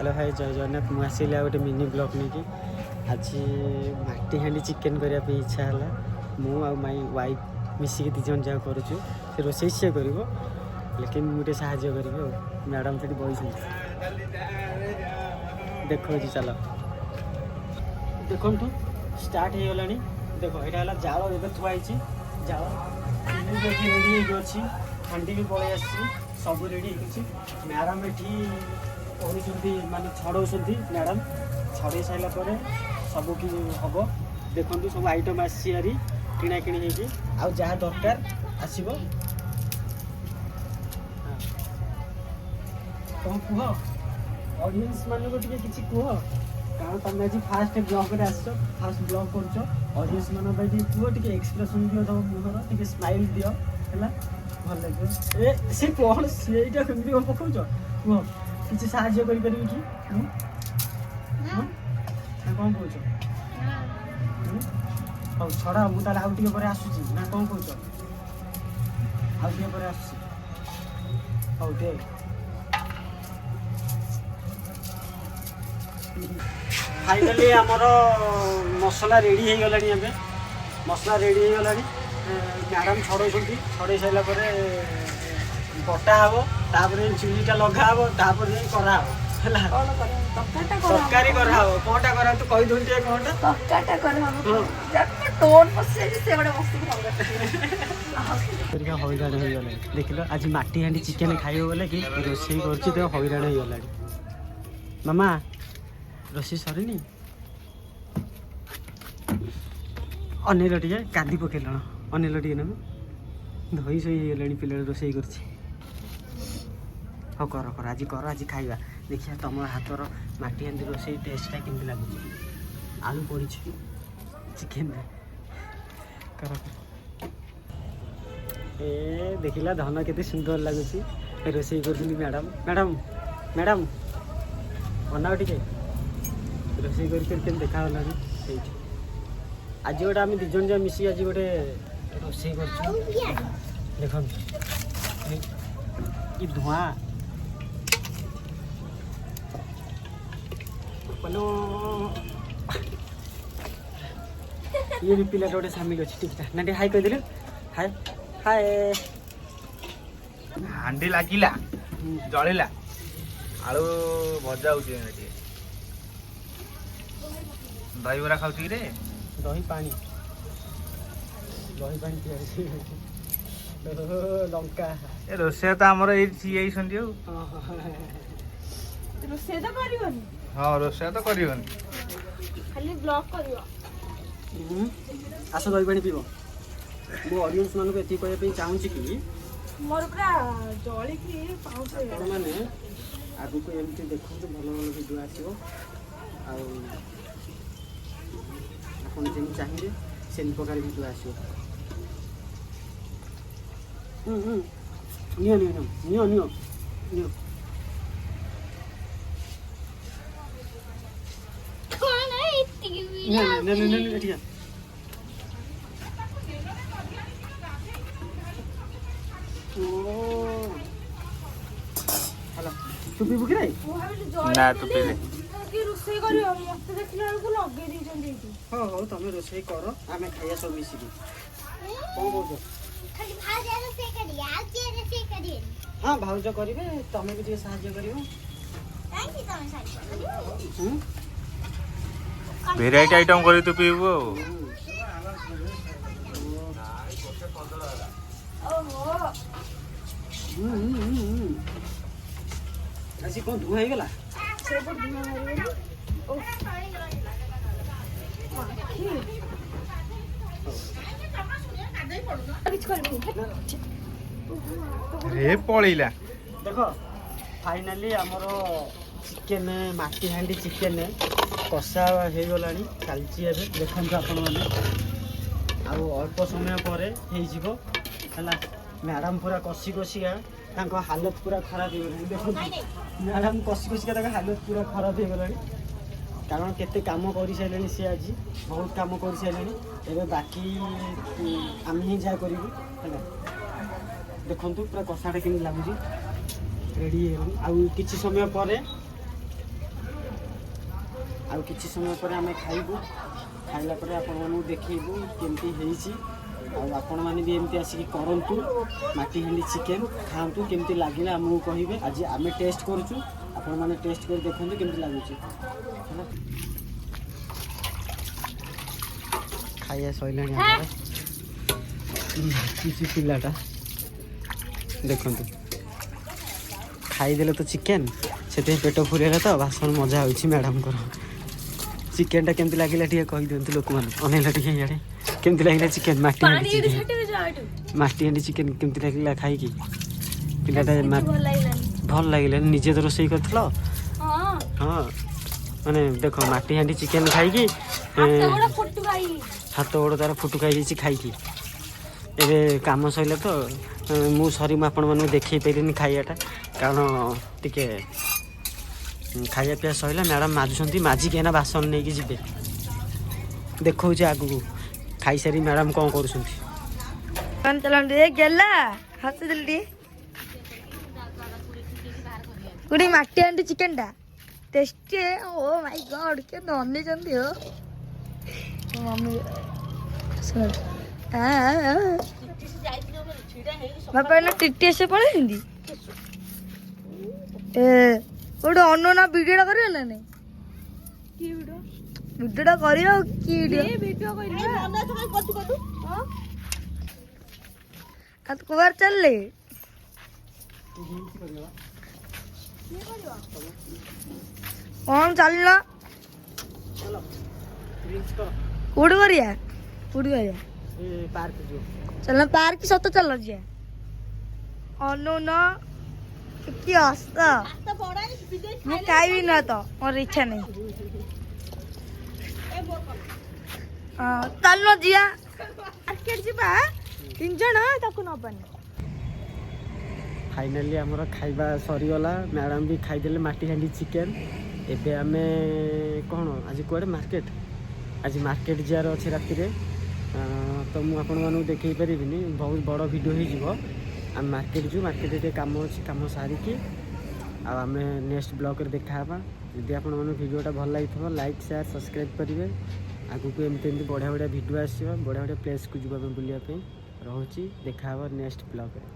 Hello भाई जय जगन्नाथ मुझे गोटे मिनी ब्लॉग नहीं आज माटी हांडी चिकेन करने इच्छा है मु माई वाइफ मिसिक दी जन जहाँ करुचु से रोसे सी कर लेकिन मुझे साहय करी मैडम से बही देखो चल देखु स्टार्ट हो गला देख यहाँ जाल ए थुआई जाल रेडी अच्छी हांडी भी पलि आसी सब रेडी मैडम ये करुँच मानने छड़ौ मैडम छड़े सारापर सब कि हम देखु सब आइटम आसी किणा कि आउ जहाँ दरकार आसो तुम कह ऑडियंस मानक टे कि कह कारण तुम आज फास्ट ब्लॉग रे आस फास्ट ब्लॉग कर ऑडियंस मान कह टे एक्सप्रेशन दियो तुम मुहर टे स्माइल दियो है भल लगे ए सी कौन सीटा कमी पकाच कह किसी साहाଯ୍य करि कि कौन कौच हौ छड़ा मुझे आउ टे पर आसूसी ना कौन कौच आउ टे पर आसूसी हौ दे फाइनाली आमर मसला रेडी हो गला मसला रेडी हो गला मैडम छड़े छड़े सारा बटा हम तापर चुलीटा लगा हम तापर कराब तरकारी कराब कौनटा करा तू कही दून कौनटा तरकारीटा कराब टोन बसे से बड़े मस्त हईराण हो गला देख लो आज माटी हांडी चिकेन खाइब बोले कि रोसे कर हईराण हो गला मामा रोसे सरीनी अनिल टे कादी पकेल अनिल टे ना धई शई गले पिला रोसे कर हाँ कर कर आज खाइबा देखिए तुम हाथर माटी हांडी रोसे टेस्टा केमती लगुच आलू पड़ी चिकेन कर ए देखला धन केते सुंदर लगुच रोसे कर मैडम मैडम मैडम बनाओ टे रोसे कर देखा आज गोटे आम दिजन जा मिसी आज गोटे रोसे कर देख धुआं ये भी पिला गोटे सामिल अच्छी ठीक ना हाई कहीदेल हाय हाय हांडी लागिला जलिला आलू भजा हो दही बरा खाऊ रे दही पानी लंका ए रोसे तो आमर ये रोसे तो करिवनी हाँ रोसे तो करिवनी खाली ब्लॉग करियो आस दही पानी पीब मो ऑडियंस मानक ये कहते चाहूँगी कि मोर पूरा जली की पाउस मैंने आगु को एमती देखो भल भल भिडियो आसो आपन जेन चाहिए से प्रकार भिडियो आसो neo neo neo neo neo तू पीबू कि ना तू पीले रोसे करियो मते देखला को लगे दीजन देती हाँ हाँ तुम रोसे कर आम खाइया सब मिसिक कौन कौच खाली भाजा रोसे करिया आ के रोसे करिए हाँ भाउज करेंगे तुम्हें भी साहाଯ୍य कर भेराइटी आइटम करी तू पीबू आज कौन धुआं गला रे पड़ेला देख फाइनाली आमर चिकेन माटी हांडी चिकेन कषा हो गला चलती देखो आपण मैंने अल्प समय पर हो मैडम पूरा कषि कषिका हालत पूरा खराब हो गला देखो मैडम कषि कषिका हालत पूरा खराब हो गला कारण केते काम कर सारे सी आज बहुत काम कर सारे एवं बाकी आम ही जहाँ करूँ देखु पूरा कषाटा केमी लगुच रेडी आउ किसी समय पर ଆଉ କିଛି ସମୟ ପରେ ଆମେ ଖାଇବୁ। ଖାଇଲା ପରେ ଆପଣମାନଙ୍କୁ ଦେଖେଇବୁ କେମିତି ହେଇଛି। ଆଉ ଆପଣମାନେ ବି ଏମିତି ଆସିକି କରନ୍ତୁ, ମାଟିହାଣ୍ଡି ଚିକେନ୍ ଖାଆନ୍ତୁ, କେମିତି ଲାଗିଲା ଆମକୁ କହିବେ। ଆଜି ଆମେ ଟେଷ୍ଟ କରୁଛୁ, ଆପଣମାନେ ଟେଷ୍ଟ କରି ଦେଖନ୍ତୁ କେମିତି ଲାଗୁଛି ହେଲା। ଖାଇବା ସରିଲାଣି ଆମର। କିଛି ପିଲାଟା ଦେଖନ୍ତୁ ଖାଇଦେଲେ ତ ଚିକେନ୍, ସେଥିପାଇଁ ପେଟ ପୁରିଗଲା ତ ବାସନ ମଜା ହେଉଛି ମ୍ୟାଡ଼ାମଙ୍କର। ଚିକେନ୍ଟା କେମିତି ଲାଗିଲା ଟିକେ କହିଦିଅନ୍ତୁ ଲୋକମାନେ। ଅନେଇଲା ଟିକେ ଇଆଡ଼େ କେମିତି ଲାଗିଲା ଚିକେନ୍? ମାଟିହାଣ୍ଡି ଚିକେନ୍ କେମିତି ଲାଗିଲା ଖାଇକି? ପିଲାଟା ଭଲ ଲାଗିଲାନି? ନିଜେ ତ ରୋଷେଇ କରିଥିଲ? ହଁ ମାନେ ଦେଖ ମାଟିହାଣ୍ଡି ଚିକେନ୍ ଖାଇକି ହାତ ଗୋଡ଼ ତାର ଫୁଟୁକା ହେଇଯାଇଛି ଖାଇକି। ଏବେ କାମ ସରିଲା ତ ମୁଁ ମୁଁ ଆପଣମାନଙ୍କୁ ଦେଖେଇ ପାରିଲିନି ଖାଇବାଟା, କାରଣ ଟିକେ ଖାଇବା ପିଇବା ସରିଲା। ମ୍ୟାଡ଼ାମ୍ ମାଜୁଛନ୍ତି, ମାଜିକି ଏଇନା ବାସନ ନେଇକି ଯିବେ। ଦେଖଉଛି ଆଗକୁ ଖାଇସାରି ମ୍ୟାଡ଼ାମ୍ କ'ଣ କରୁଛନ୍ତି। ଗୋଟେ ମାଟିହାଣ୍ଡି ଚିକେନ୍ ଟା ଟେଷ୍ଟି। ଓ ମାଇ ଗଡ୍, କେ ବନେଇଛନ୍ତି ହୋ ମମି। ବାପା ଏଇନା ଟିଟି ଆସି ପଳେଇଛନ୍ତି। ଗୋଟେ ଅନନା ଭିଡ଼ିଓଟା କରିବ ନା ନାଇଁ? ଭିଡ଼ିଓଟା କରିବ। ଆଉ କି ଭିଡ଼ିଓ ଆଉ ତୁ କୁଆଡ଼େ ଚାଲିଲେ? କଣ ଚାଲିଲ? କୋଉଠି କରିବା? ଚାଲ ପାର୍କ ସତ ଚାଲ ଯିବା। ଅନୁନ କି ହସ ମୁଁ ଖାଇବି ନା ତ, ମୋର ଇଚ୍ଛା ନାହିଁ। ଚାଲ ଯିବା ମାର୍କେଟ ଯିବା 3 ଜଣ, ତାକୁ ନବାନି। ଫାଇନାଲି ଆମର ଖାଇବା ସରିଗଲା। ମ୍ୟାଡ଼ାମ୍ ବି ଖାଇଦେଲେ ମାଟିହାଣ୍ଡି ଚିକେନ୍। ଏବେ ଆମେ କ'ଣ ଆଜି କୁଆଡ଼େ ମାର୍କେଟ? ଆଜି ମାର୍କେଟ ଯିବାର ଅଛି ରାତିରେ। ତ ମୁଁ ଆପଣମାନଙ୍କୁ ଦେଖେଇ ପାରିବିନି, ବହୁତ ବଡ଼ ଭିଡ଼ିଓ ହେଇଯିବ। ଆମେ ମାର୍କେଟ ଯିବୁ, ମାର୍କେଟରେ ଟିକେ କାମ ଅଛି, କାମ ସାରିକି ଆଉ ଆମେ ନେକ୍ସଟ ବ୍ଲଗ୍ରେ ଦେଖାହେବା। ଯଦି ଆପଣମାନଙ୍କୁ ଭିଡ଼ିଓଟା ଭଲ ଲାଗିଥିବ ଲାଇକ୍ ସେୟାର ସବସ୍କ୍ରାଇବ୍ କରିବେ। ଆଗକୁ ଏମିତି ବଢ଼ିଆ ବଢ଼ିଆ ଭିଡ଼ିଓ ଆସିବ, ବଢ଼ିଆ ବଢ଼ିଆ ପ୍ଲେସ୍କୁ ଯିବୁ ଆମେ ବୁଲିବା ପାଇଁ। ରହୁଛି, ଦେଖାହେବ ନେକ୍ସଟ ବ୍ଲଗ୍ରେ।